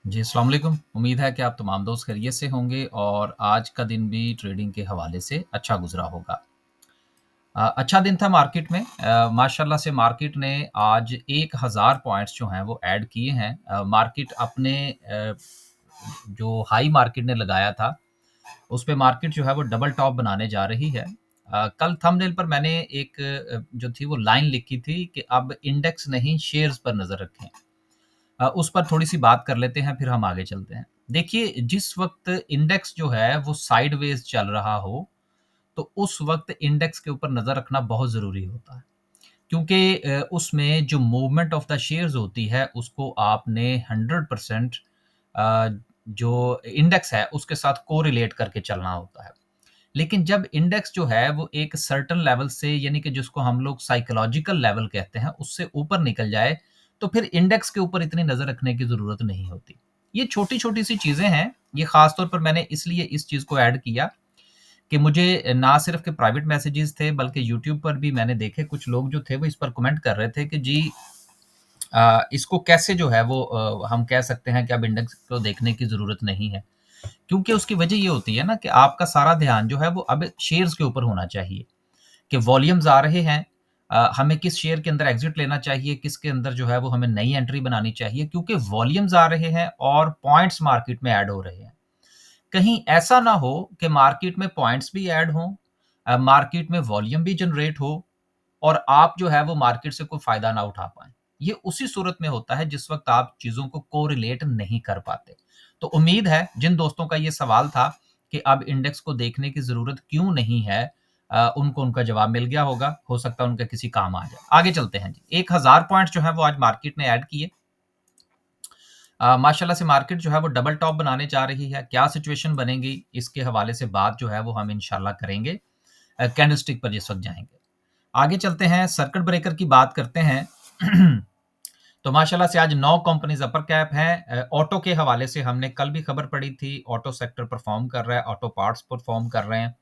जी, अस्सलाम वालेकुम। उम्मीद है कि आप तमाम दोस्त खैरियत से होंगे और आज का दिन भी ट्रेडिंग के हवाले से अच्छा गुज़रा होगा। अच्छा दिन था मार्केट में माशाल्लाह से मार्केट ने आज 1000 पॉइंट्स जो हैं वो ऐड किए हैं। मार्केट अपने जो हाई मार्केट ने लगाया था, उस पे मार्केट जो है वो डबल टॉप बनाने जा रही है। कल थंबनेल पर मैंने एक जो थी वो लाइन लिखी थी कि अब इंडेक्स नहीं शेयर्स पर नज़र रखें। उस पर थोड़ी-सी बात कर लेते हैं, फिर हम आगे चलते हैं। देखिए, जिस वक़्त इंडेक्स जो है वो साइडवेज़ चल रहा हो, तो उस वक़्त इंडेक्स के ऊपर नज़र रखना बहुत ज़रूरी होता है। क्योंकि उसमें जो मूवमेंट ऑफ द शेयर्स होती है, उसको आपने 100% अ, जो इंडेक्स है, उसके साथ कोरिलेट करके चलना होता है। लेकिन जब इंडेक्स जो है वो एक सर्टेन लेवल से यानी कि जिसको हम लोग साइकोलॉजिकल लेवल कहते हैं, उससे ऊपर निकल जाए, तो फिर इंडेक्स के ऊपर इतनी नज़र रखने की ज़रूरत नहीं होती। ये छोटी-छोटी सी चीज़ें हैं, ये ख़ास तौर पर मैंने इसलिए इस चीज़ को ऐड किया कि मुझे ना सिर्फ़ के प्राइवेट मैसेजेस थे बल्कि यूट्यूब पर भी मैंने देखे कुछ लोग जो थे वो इस पर कमेंट कर रहे थे कि जी इसको कैसे जो है वो हम कह सकते हैं कि अब इंडेक्स को देखने की ज़रूरत नहीं है। क्योंकि उसकी वजह ये होती है ना कि आपका सारा ध्यान जो है वो अब शेयर्स के ऊपर होना चाहिए कि वॉल्यूम्स आ रहे हैं। हमें किस शेयर के अंदर एग्ज़िट लेना चाहिए, किसके अंदर जो है वो हमें नई एंट्री बनानी चाहिए क्योंकि वॉल्यूम्स आ रहे हैं और पॉइंट्स मार्केट में ऐड हो रहे हैं। कहीं ऐसा ना हो कि मार्केट में पॉइंट्स भी ऐड हों, मार्केट में वॉल्यूम भी जनरेट हो और आप जो है वो मार्केट से कोई फ़ायदा ना उठा पाएँ। ये उसी सूरत में होता है जिस वक़्त आप चीज़ों को कोरिलेट नहीं कर पाते। तो उम्मीद है जिन दोस्तों का ये सवाल था कि अब इंडेक्स को देखने की ज़रूरत क्यों नहीं है उनको उनका जवाब मिल गया होगा। हो सकता है उनके किसी काम आ जाए। आगे चलते हैं जी। 1000 पॉइंट्स जो हैं वो आज मार्केट ने ऐड किए। माशाल्लाह से मार्केट जो है वो डबल टॉप बनाने जा रही है। क्या सिचुएशन बनेगी इसके हवाले से बात जो है वो हम इंशाल्लाह करेंगे। कैंडलस्टिक पर जिस वक़्त जाएँगे। आगे चलते हैं, सर्किट ब्रेकर की बात करते हैं। तो माशाल्लाह से आज 9 कंपनीज़ अपर कैप हैं। ऑटो के हवाले से हमने कल भी खबर पड़ी थी, ऑटो सेक्टर परफ़ॉर्म कर रहा है, ऑटो पार्ट्स परफ़ॉर्म कर रहे हैं।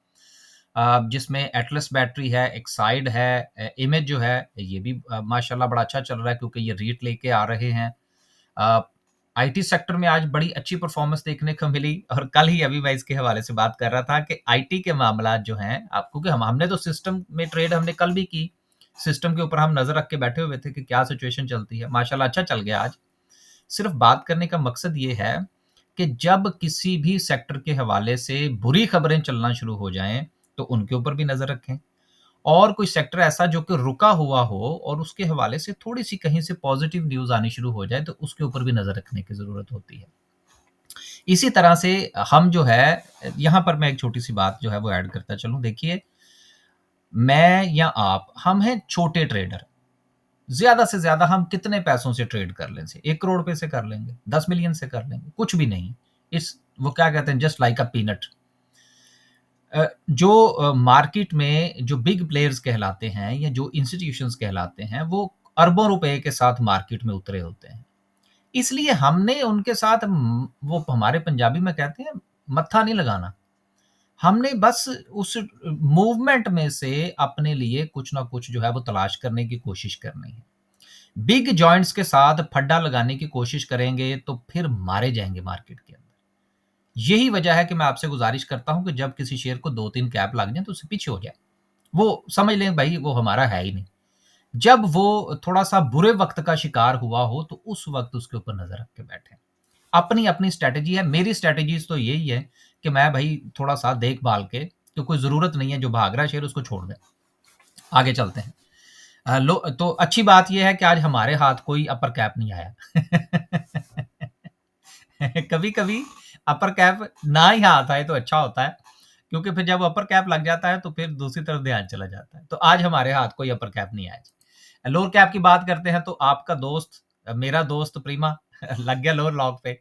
जिसमें एटलस बैटरी है, एक्साइड है, इमेज जो है ये भी माशाल्लाह बड़ा अच्छा चल रहा है क्योंकि ये रीट लेके आ रहे हैं। अ, आईटी सेक्टर में आज बड़ी अच्छी परफ़ॉर्मेंस देखने को मिली और कल ही अभी मैं इसके हवाले से बात कर रहा था कि आईटी के मामलात जो हैं आप क्योंकि हमने तो सिस्टम में ट्रेड हमने कल भी की। सिस्टम के ऊपर हम नज़र रख के बैठे हुए थे कि क्या सिचुएशन चलती है। माशाल्लाह अच्छा चल गया आज। सिर्फ़ बात करने का मकसद ये है कि जब किसी भी सेक्टर के हवाले से बुरी खबरें चलना शुरू हो जाएँ, तो उनके ऊपर भी नज़र रखें। और कोई सेक्टर ऐसा जो कि रुका हुआ हो और उसके हवाले से थोड़ी-सी कहीं से पॉज़िटिव न्यूज़ आनी शुरू हो जाए, तो उसके ऊपर भी नज़र रखने की ज़रूरत होती है। इसी तरह से हम जो है यहाँ पर मैं एक छोटी-सी बात जो है वो ऐड करता चलूँ। देखिए, मैं या आप, हम हैं छोटे ट्रेडर। ज़्यादा से ज़्यादा हम कितने पैसों से ट्रेड कर लें से? 1 करोड़ रुपए से कर लेंगे, 10 मिलियन से कर लेंगे, कुछ भी नहीं। इट्स वो क्या कहते हैं जस्ट लाइक अ पीनट। जो मार्केट में जो बिग प्लेयर्स कहलाते हैं या जो इंस्टीट्यूशंस कहलाते हैं, वो अरबों रुपए के साथ मार्केट में उतरे होते हैं। इसलिए हमने उनके साथ वो हमारे पंजाबी में कहते हैं मत्था नहीं लगाना। हमने बस उस मूवमेंट में से अपने लिए कुछ ना कुछ जो है वो तलाश करने की कोशिश करनी है। बिग जॉइंट्स के साथ फड्डा लगाने की कोशिश करेंगे तो फिर मारे जाएँगे मार्केट के अंदर। यही वजह है कि मैं आपसे गुज़ारिश करता हूँ कि जब किसी शेयर को 2-3 कैप लग जाएँ तो उससे पीछे हो जाएँ। वो समझ लें भई वो हमारा है ही नहीं। जब वो थोड़ा-सा बुरे वक़्त का शिकार हुआ हो तो उस वक़्त उसके ऊपर नज़र रख के बैठें। अपनी-अपनी स्ट्रैटेजी है, मेरी स्ट्रैटेजीज़ तो यही है कि मैं भई थोड़ा-सा देख-भाल के कि कोई ज़रूरत नहीं है जो भाग रहा है शेयर उसको छोड़ दें। आगे चलते हैं। लो तो अच्छी बात ये है कि आज हमारे हाथ कोई अपर कैप नहीं आया। कभी-कभी अपर कैप ना ही हाथ आए तो अच्छा होता है, क्योंकि फिर जब अपर कैप लग जाता है तो फिर दूसरी तरफ ध्यान चला जाता है। तो आज हमारे हाथ कोई अपर कैप नहीं आया जी। लोअर कैप की बात करते हैं तो आपका दोस्त मेरा दोस्त प्रीमा लग गया लोअर लॉक पे।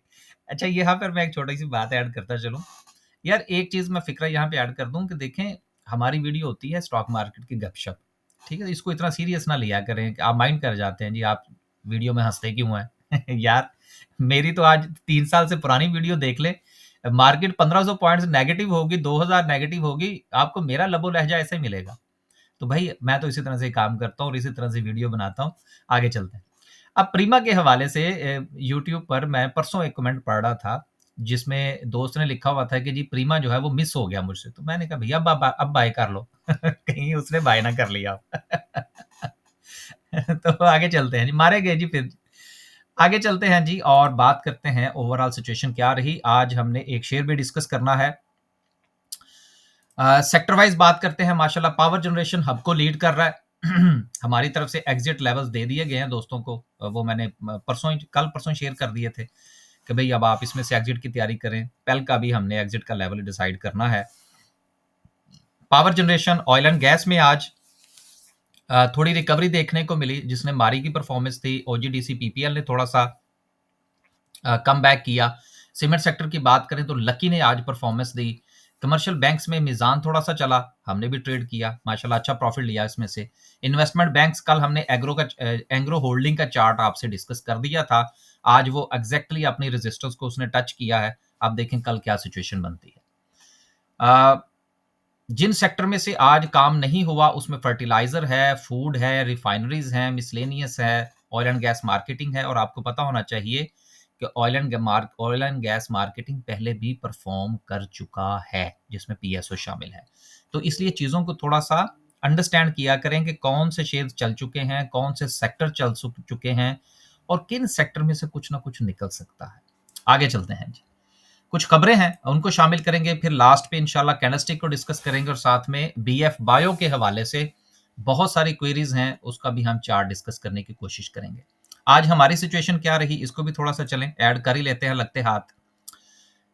अच्छा यहाँ पर मैं एक छोटी-सी बात ऐड करता चलूँ। यार एक चीज़ मैं फ़िक्रा यहाँ पे ऐड कर दूँ कि देखें हमारी वीडियो होती है स्टॉक मार्केट की गपशप, ठीक है? इसको इतना सीरियस ना लिया करें कि आप माइंड कर जाते हैं जी आप वीडियो में हँसते क्यों हैं? यार मेरी तो आज 3 साल से पुरानी वीडियो देख लें, मार्केट 1500 पॉइंट्स नेगेटिव होगी, 2000 नेगेटिव होगी, आपको मेरा लबो लहज़ा ऐसा ही मिलेगा। तो भाई मैं तो इसी तरह से काम करता हूँ और इसी तरह से वीडियो बनाता हूँ। आगे चलते हैं। अब प्रीमा के हवाले से यूट्यूब पर मैं परसों एक कमेंट पढ़ रहा था, जिसमें दोस्त ने लिखा हुआ था कि जी प्रीमा जो है वो मिस हो गया मुझसे। तो मैंने कहा भैया अब बाय कर लो कहीं उसने बाय ना कर लिया हो। तो आगे चलते हैं जी, मारे गए जी फिर। आगे चलते हैं जी और बात करते हैं ओवरऑल सिचुएशन क्या रही। आज हमने एक शेयर भी डिस्कस करना है। सेक्टर वाइज बात करते हैं। माशाल्लाह पावर जनरेशन हब को लीड कर रहा है। हमारी तरफ से एग्जिट लेवल्स दे दिए गए हैं दोस्तों को। वो मैंने कल परसों शेयर कर दिए थे कि भाई अब आप इसमें से एग्जिट की तैयारी करें। पेल का भी हमने एग्जिट का लेवल डिसाइड करना है। Power generation oil and gas में आज थोड़ी रिकवरी देखने को मिली, जिसने मारी की परफॉर्मेंस थी। ओजीडीसी पीपीएल ने थोड़ा सा कम बैक किया। सीमेंट सेक्टर की बात करें तो लकी ने आज परफॉर्मेंस दी। कमर्शियल बैंक्स में मिजान थोड़ा सा चला, हमने भी ट्रेड किया, माशाल्लाह अच्छा प्रॉफिट लिया इसमें से। इन्वेस्टमेंट बैंक्स, कल हमने एग्रो होल्डिंग का चार्ट आपसे डिस्कस कर दिया था। आज वो एग्जैक्टली अपनी रेजिस्टेंस को उसने टच किया है। आप देखें कल क्या सिचुएशन बनती है। जिन सेक्टर में से आज काम नहीं हुआ उसमें फर्टिलाइजर है, फूड है, रिफाइनरीज हैं, मिसलेनियस है, ऑयल एंड गैस मार्केटिंग है। और आपको पता होना चाहिए कि ऑयल एंड गैस मार्केटिंग पहले भी परफॉर्म कर चुका है, जिसमें पीएसओ शामिल है। तो इसलिए चीज़ों को थोड़ा सा अंडरस्टैंड किया करें कि कौन से शेयर चल चुके हैं, कौन से सेक्टर चल चुके हैं और किन सेक्टर में से कुछ ना कुछ निकल सकता है। आगे चलते हैं जी। कुछ खबरें हैं उनको शामिल करेंगे, फिर लास्ट पे इंशाल्लाह कैंडलस्टिक को डिस्कस करेंगे और साथ में बीएफ बायो के हवाले से बहुत सारी क्वेरीज हैं, उसका भी हम चार्ट डिस्कस करने की कोशिश करेंगे। आज हमारी सिचुएशन क्या रही इसको भी थोड़ा सा चलें ऐड कर ही लेते हैं लगते हाथ।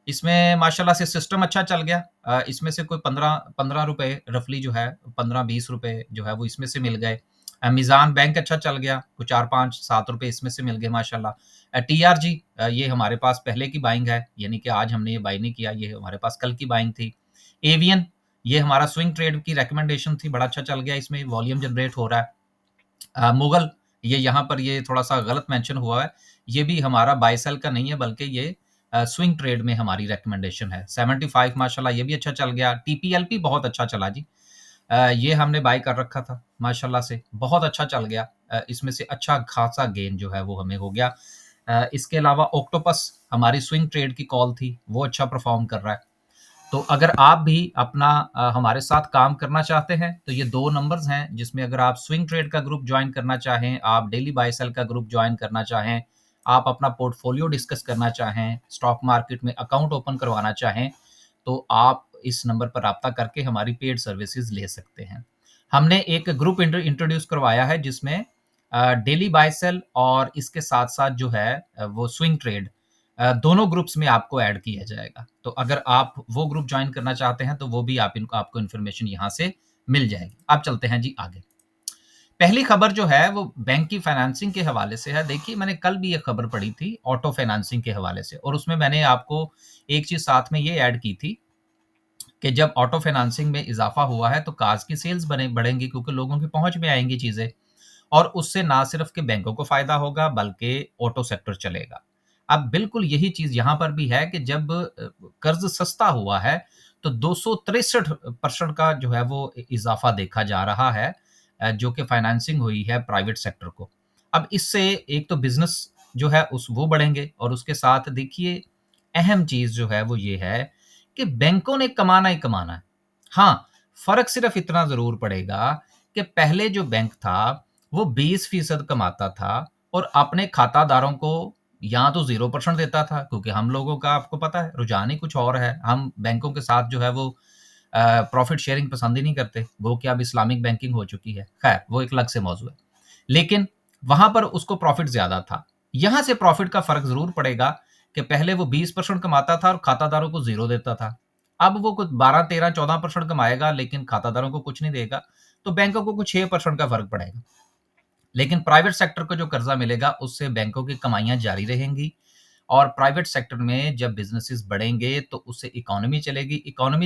इसमें माशाल्लाह से सिस्टम अच्छा चल गया। इसमें से कोई 15 रुपए रफली जो है 15-20 रुपए जो है वो इसमें से मिल गए। मीज़ान बैंक अच्छा चल गया, कुछ 4-5-7 रुपए इसमें से मिल गए माशाल्लाह। टीआरजी ये हमारे पास पहले की बाइंग है, यानी कि आज हमने ये बाई नहीं किया, ये हमारे पास कल की बाइंग थी। एवियन ये हमारा स्विंग ट्रेड की रिकमेंडेशन थी, बड़ा अच्छा चल गया, इसमें वॉल्यूम जनरेट हो रहा है। मुगल ये यहाँ पर ये थोड़ा सा गलत मेंशन हुआ है, ये भी हमारा बाय सेल का नहीं है बल्कि ये स्विंग ट्रेड में हमारी रिकमेंडेशन है। 75 माशाल्लाह ये भी अच्छा चल गया। टीपीएलपी बहुत अच्छा चला जी। ये हमने बाय कर रखा था, माशाल्लाह से बहुत अच्छा चल गया। इसमें से अच्छा खासा गेन जो है वो हमें हो गया। इसके अलावा ऑक्टोपस हमारी स्विंग ट्रेड की कॉल थी, वो अच्छा परफॉर्म कर रहा है। तो अगर आप भी अपना हमारे साथ काम करना चाहते हैं तो ये 2 नंबर्स हैं, जिसमें अगर आप स्विंग ट्रेड का ग्रुप ज्वाइन करना चाहें, आप डेली बाय सेल का ग्रुप ज्वाइन करना चाहें, आप अपना पोर्टफोलियो डिस्कस करना चाहें, स्टॉक मार्केट में अकाउंट ओपन करवाना चाहें, तो आप इस नंबर पर राब्ता करके हमारी पेड सर्विसेज ले सकते हैं। हमने एक ग्रुप इंट्रोड्यूस करवाया है, जिसमें डेली बाय सेल और इसके साथ-साथ जो है वो स्विंग ट्रेड दोनों ग्रुप्स में आपको ऐड किया जाएगा। तो अगर आप वो ग्रुप जॉइन करना चाहते हैं तो वो भी आपको इन्फॉर्मेशन यहाँ से मिल जाएगी। अब चलते हैं जी आगे। पहली खबर जो है वो बैंक की फाइनेंसिंग के हवाले से है। देखिए मैंने कल भी ये खबर पढ़ी थी ऑटो फाइनेंसिंग के हवाले से, और उसमें मैंने आपको एक चीज़ साथ में ये ऐड की थी कि जब ऑटो फाइनेंसिंग में इज़ाफ़ा हुआ है तो कार्स की सेल्स बढ़ेंगी, क्योंकि लोगों की पहुँच में आएँगी चीज़ें, और उससे ना सिर्फ़ कि बैंकों को फ़ायदा होगा बल्कि ऑटो सेक्टर चलेगा। अब बिल्कुल यही चीज़ यहाँ पर भी है कि जब कर्ज़ सस्ता हुआ है तो 263% का जो है वो इज़ाफ़ा देखा जा रहा है, जो कि फाइनेंसिंग हुई है प्राइवेट सेक्टर को। अब इससे एक तो बिज़नेस जो है उस वो बढ़ेंगे, और उसके साथ देखिए अहम चीज़ जो है वो ये है कि बैंकों ने कमाना ही कमाना है। हाँ, फ़र्क सिर्फ़ इतना ज़रूर पड़ेगा कि पहले जो बैंक था, वो 20% कमाता था और अपने खातादारों को या तो 0% देता था, क्योंकि हम लोगों का आपको पता है रुझान ही कुछ और है। हम बैंकों के साथ जो है वो प्रॉफ़िट शेयरिंग पसंद ही नहीं करते, वो कि अब इस्लामिक बैंकिंग हो चुकी है। ख़ैर वो एक अलग से मौज़ू है। लेकिन वहाँ पर उसको प्रॉफ़िट ज़्यादा था। यहाँ से प्रॉफ़िट का फ़र्क ज़रूर पड़ेगा कि पहले वो 20% कमाता था और खातादारों को 0 देता था। अब वो कुछ 12, 13, 14% कमाएगा लेकिन खातादारों को कुछ नहीं देगा, तो बैंकों को कुछ 6% का फ़र्क पड़ेगा। लेकिन प्राइवेट सेक्टर को जो कर्जा मिलेगा उससे बैंकों की कमाइयाँ जारी रहेंगी, और प्राइवेट सेक्टर में जब बिज़नेसेस बढ़ेंगे तो उससे इकोनॉमी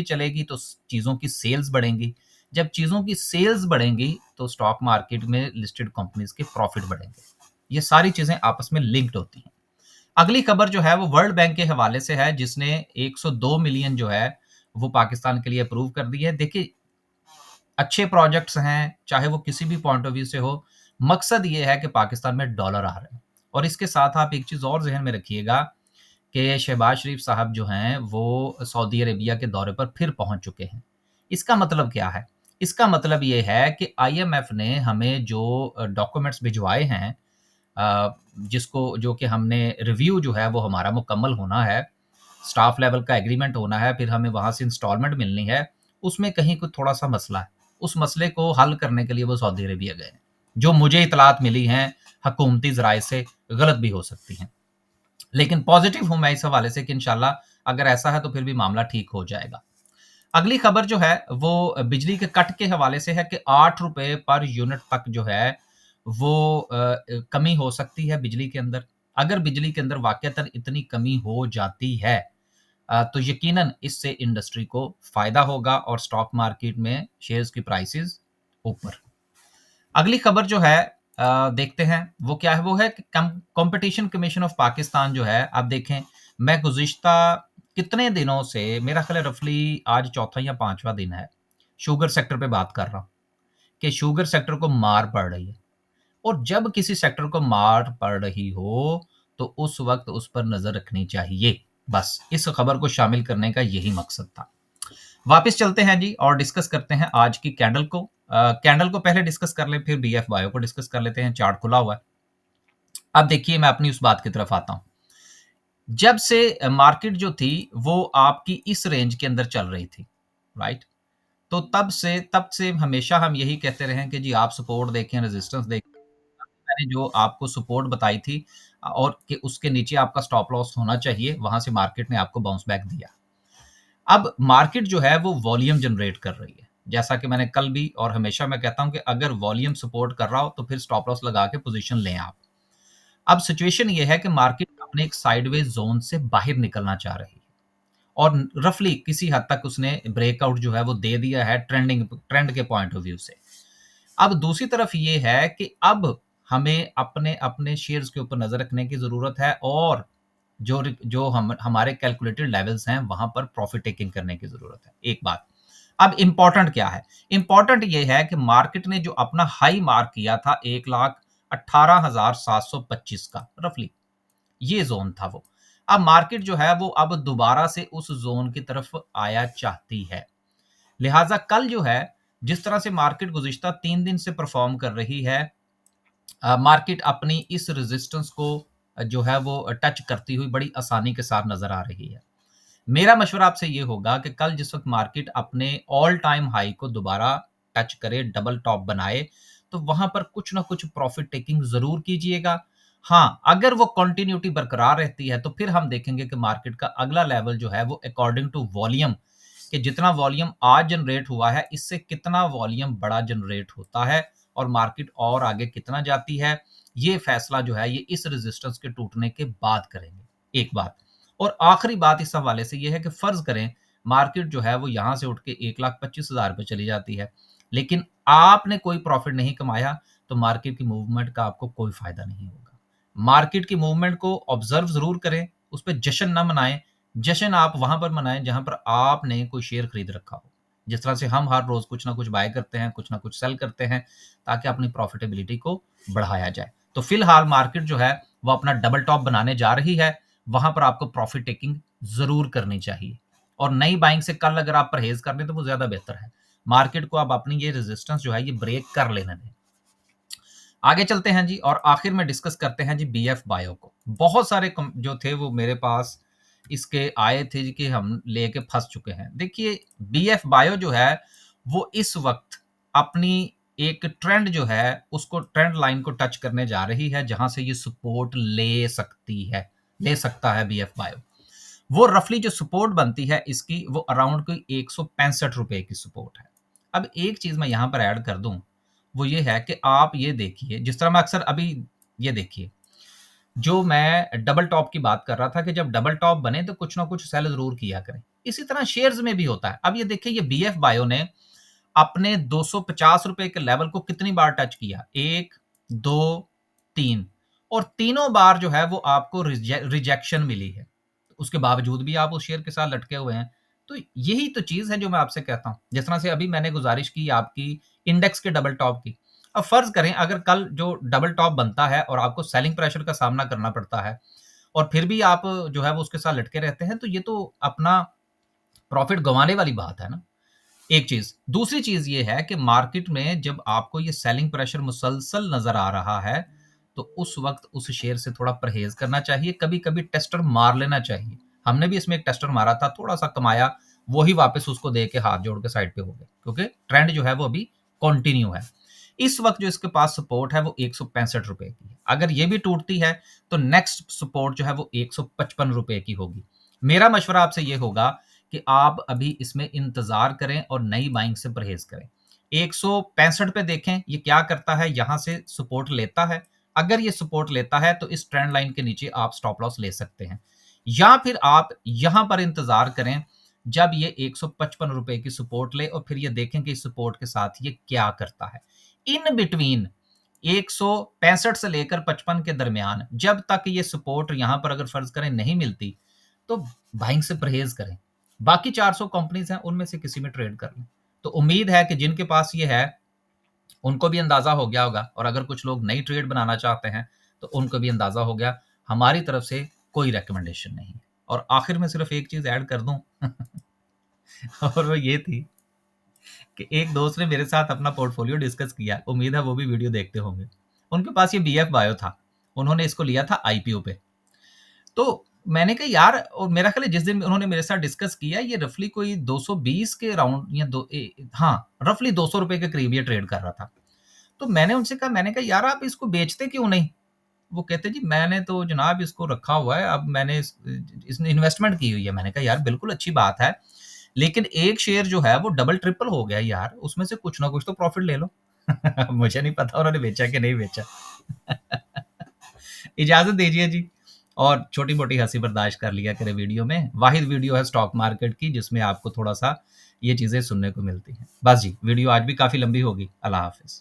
चलेगी तो चीज़ों की सेल्स बढ़ेंगी। जब चीज़ों की सेल्स बढ़ेंगी तो स्टॉक मार्केट में लिस्टेड कंपनीज़ के प्रॉफ़िट बढ़ेंगे। ये सारी चीज़ें आपस में लिंक्ड होती हैं। अगली खबर जो है वो वर्ल्ड बैंक के हवाले से है, जिसने 102 मिलियन जो है वो पाकिस्तान के लिए अप्रूव कर दी है। देखिए अच्छे प्रोजेक्ट्स हैं, चाहे वो किसी भी पॉइंट ऑफ व्यू से हो, मकसद ये है कि पाकिस्तान में डॉलर आ रहे हैं। और इसके साथ आप एक चीज़ और ज़हन में रखिएगा कि शहबाज शरीफ साहब जो हैं वो सऊदी अरेबिया के दौरे पर फिर पहुँच चुके हैं। इसका मतलब क्या है? इसका मतलब ये है कि आईएमएफ ने हमें जो डॉक्यूमेंट्स भिजवाए हैं, जिसको जो कि हमने रिव्यू जो है वो हमारा मुकम्मल होना है, स्टाफ लेवल का एग्रीमेंट होना है, फिर हमें वहाँ से इंस्टॉलमेंट मिलनी है, उसमें कहीं कुछ थोड़ा-सा मसला है। उस मसले को हल करने के लिए वो सऊदी अरेबिया गए हैं। जो मुझे इत्तलात मिली हैं हकूमती ज़राए से, गलत भी हो सकती हैं। लेकिन पॉज़िटिव हूँ मैं इस हवाले से कि इंशाल्लाह अगर ऐसा है तो फिर भी मामला ठीक हो जाएगा। अगली खबर जो है वो बिजली के कट के हवाले से है कि ₹8 पर यूनिट तक जो है वो कमी हो सकती है बिजली के अंदर। अगर बिजली के अंदर वाक़ईतन इतनी कमी हो जाती है, तो यकीनन इससे इंडस्ट्री को फ़ायदा होगा और स्टॉक मार्केट में शेयर्स की प्राइसेज़ ऊपर। अगली खबर जो है देखते हैं वो क्या है, वो है कि कॉम्पिटिशन कमीशन ऑफ पाकिस्तान जो है, आप देखें मैं गुज़िश्ता कितने दिनों से, मेरा ख़्याल है रफ़ली आज चौथा या 5वां दिन है, शुगर सेक्टर पे बात कर रहा हूँ कि शुगर सेक्टर को मार पड़ रही है। और जब किसी सेक्टर को मार पड़ रही हो, तो उस वक़्त उस पर नज़र रखनी चाहिए। बस इस खबर को शामिल करने का यही मकसद था। वापस चलते हैं जी और डिस्कस करते हैं आज की कैंडल को। कैंडल को पहले डिस्कस कर लें, फिर बीएफ बायो को डिस्कस कर लेते हैं। चार्ट खुला हुआ है। अब देखिए मैं अपनी उस बात की तरफ आता हूँ। जब से मार्केट जो थी वो आपकी इस रेंज के अंदर चल रही थी, राइट? तो तब से हमेशा हम यही कहते रहे हैं कि जी आप सपोर्ट देखें, रेजिस्टेंस देखें। मैंने जो आपको सपोर्ट बताई थी और कि उसके नीचे आपका स्टॉप लॉस होना चाहिए, वहाँ से मार्केट ने आपको बाउंस बैक दिया। अब मार्केट जो है वो वॉल्यूम जनरेट कर रही है। जैसा कि मैंने कल भी और हमेशा मैं कहता हूँ कि अगर वॉल्यूम सपोर्ट कर रहा हो तो फिर स्टॉप लॉस लगा के पोज़ीशन लें आप। अब सिचुएशन ये है कि मार्केट अपने एक साइडवेज ज़ोन से बाहर निकलना चाह रही है और रफली किसी हद तक उसने ब्रेकआउट जो है वो दे दिया है ट्रेंड के पॉइंट ऑफ व्यू से। अब दूसरी तरफ ये है कि अब हमें अपने शेयर्स के ऊपर नज़र रखने की ज़रूरत है और जो हम हमारे कैलकुलेटेड लेवल्स हैं, वहाँ पर प्रॉफ़िट टेकिंग करने की ज़रूरत है, एक बात। अब इम्पोर्टेंट क्या है? इम्पोर्टेंट ये है कि मार्केट ने जो अपना हाई मार्क किया था 1,18,725 का रफ़ली, ये ज़ोन था वो। अब मार्केट जो है वो अब दोबारा से उस ज़ोन की तरफ आया चाहती है। लिहाज़ा कल जो है, जिस तरह से मार्केट गुज़िश्ता 3 दिन से परफ़ॉर्म कर रही है, मार्केट अपनी इस रेजिस्टेंस को जो है वो टच करती हुई बड़ी आसानी के साथ नज़र आ रही है। मेरा मशवरा आपसे ये होगा कि कल जिस वक़्त मार्केट अपने ऑल टाइम हाई को दोबारा टच करे, डबल टॉप बनाए, तो वहाँ पर कुछ न कुछ प्रॉफ़िट टेकिंग ज़रूर कीजिएगा। हाँ, अगर वो कंटिन्यूटी बरकरार रहती है, तो फिर हम देखेंगे कि मार्केट का अगला लेवल जो है वो अकॉर्डिंग टू वॉल्यूम, कि जितना वॉल्यूम आज जनरेट हुआ है, इससे कितना वॉल्यूम बड़ा जनरेट होता है और मार्केट और आगे कितना जाती है, ये फैसला जो है ये इस रेजिस्टेंस के टूटने के बाद करेंगे, एक बात। और आखिरी बात इस हवाले से ये है कि फ़र्ज़ करें मार्केट जो है वो यहाँ से उठ के 1,25,000 पे चली जाती है, लेकिन आपने कोई प्रॉफ़िट नहीं कमाया, तो मार्केट की मूवमेंट का आपको कोई फ़ायदा नहीं होगा। मार्केट की मूवमेंट को ऑब्ज़र्व ज़रूर करें, उस पे जश्न ना मनाएँ। जश्न आप वहाँ पर मनाएँ जहाँ पर आपने कोई शेयर खरीद रखा हो। जिस तरह से हम हर रोज़ कुछ ना कुछ बाय करते हैं, कुछ ना कुछ सेल करते हैं, ताकि अपनी प्रॉफ़िटेबिलिटी को बढ़ाया जाए। तो फ़िलहाल मार्केट जो है, वो अपना डबल टॉप बनाने जा रही है, वहाँ पर आपको प्रॉफ़िट टेकिंग ज़रूर करनी चाहिए। और नई बाइंग से कल अगर आप परहेज़ कर लें, तो वो ज़्यादा बेहतर है। मार्केट को अब अपनी ये रेज़िस्टेंस जो है, ये ब्रेक कर लेने दें। आगे चलते हैं जी और आखिर में डिस्कस करते हैं जी बीएफ बायो को। बहुत सारे जो थे वो मेरे पास इसके आए थे जी कि हम लेके फंस चुके हैं। देखिए बीएफ बायो जो है वो इस वक्त अपनी एक ट्रेंड जो है उसको ट्रेंड लाइन को टच करने जा रही है, जहां से ये सपोर्ट ले सकता है बीएफ बायो। वो रफली जो सपोर्ट बनती है इसकी, वो अराउंड कोई 165 रुपए की सपोर्ट है। अब एक चीज मैं यहां पर ऐड कर दूं, वो ये है कि आप ये देखिए, जिस तरह मैं अक्सर अभी ये देखिए, जो मैं डबल टॉप की बात कर रहा था कि जब डबल टॉप बने तो कुछ ना कुछ सेल ज़रूर किया करें। इसी तरह शेयर्स में भी होता है। अब ये देखिए, ये बीएफ बायो ने अपने ₹250 के लेवल को कितनी बार टच किया? 1, 2, 3 और तीनों बार जो है वो आपको रिजेक्शन मिली है। उसके बावजूद भी आप उस शेयर के साथ लटके हुए हैं। तो यही तो चीज़ है जो मैं आपसे कहता हूँ। जिस तरह से अभी मैंने गुज़ारिश की आपकी इंडेक्स के डबल टॉप की। अब फ़र्ज़ करें अगर कल जो डबल टॉप बनता है और आपको सेलिंग प्रेशर का सामना करना पड़ता है और फिर भी आप जो है वो उसके साथ लटके रहते हैं, तो ये तो अपना प्रॉफ़िट गँवाने वाली बात है ना, एक चीज़। दूसरी चीज़ ये है कि मार्केट में जब आपको ये सेलिंग प्रेशर मुसलसल नज़र आ रहा है, तो उस वक़्त उस शेयर से थोड़ा परहेज़ करना चाहिए, कभी-कभी टेस्टर मार लेना चाहिए। हमने भी इसमें एक टेस्टर मारा था, थोड़ा-सा कमाया, वही वापस उसको दे के हाथ जोड़ के साइड पे हो गए, क्योंकि ट्रेंड जो है वो अभी कंटिन्यू है। इस वक़्त जो इसके पास सपोर्ट है वो ₹165 की है। अगर ये भी टूटती है, तो नेक्स्ट सपोर्ट जो है वो ₹155 की होगी। मेरा मशवरा आपसे ये होगा कि आप अभी इसमें इंतज़ार करें और नई बाइंग से परहेज़ करें। 165 पे देखें ये क्या करता है, यहाँ से सपोर्ट लेता है। अगर ये सपोर्ट लेता है तो इस ट्रेंड लाइन के नीचे आप स्टॉप लॉस ले सकते हैं। या फिर आप यहाँ पर इंतज़ार करें जब ये ₹155 की सपोर्ट ले और फिर ये देखें कि इस सपोर्ट के साथ ये क्या करता है। इन बिटवीन 165 से लेकर 55 के दरमियान जब तक ये सपोर्ट यहाँ पर अगर फ़र्ज़ करें नहीं मिलती, तो बाइंग से परहेज़ करें। बाकी 400 कंपनीज़ हैं, उनमें से किसी में ट्रेड कर लें। तो उम्मीद है कि जिनके पास ये है, उनको भी अंदाज़ा हो गया होगा और अगर कुछ लोग नई ट्रेड बनाना चाहते हैं, तो उनको भी अंदाज़ा हो गया। हमारी तरफ से कोई रिकमेंडेशन नहीं है। और आखिर में सिर्फ़ एक चीज़ ऐड कर दूँ और वो ये थी कि एक दोस्त ने मेरे साथ अपना पोर्टफोलियो डिस्कस किया। उम्मीद है वो भी वीडियो देखते होंगे। उनके पास ये बीएफ बायो था। उन्होंने इसको लिया था आईपीओ पे। तो मैंने कहा यार और मेरा ख़्याल है जिस दिन उन्होंने मेरे साथ डिस्कस किया ये रफ़ली कोई 220 के अराउंड या हाँ, रफ़ली ₹200 के करीब ये ट्रेड कर रहा था। तो मैंने उनसे कहा मैंने कहा यार आप इसको बेचते क्यों नहीं? वो कहते जी मैंने तो जनाब इसको रखा हुआ है, अब मैंने इसमें इन्वेस्टमेंट की हुई है। मैंने कहा यार बिल्कुल अच्छी बात है, लेकिन एक शेयर जो है वो डबल ट्रिपल हो गया यार, उसमें से कुछ ना कुछ तो प्रॉफ़िट ले लो। मुझे नहीं पता उन्होंने बेचा कि नहीं बेचा। इजाज़त दीजिए जी और छोटी-मोटी हँसी बर्दाश्त कर लिया करें वीडियो में। वाहिद वीडियो है स्टॉक मार्केट की जिसमें आपको थोड़ा-सा ये चीज़ें सुनने को मिलती हैं। बस जी, वीडियो आज भी काफ़ी लंबी होगी। अल्लाह हाफ़िज़।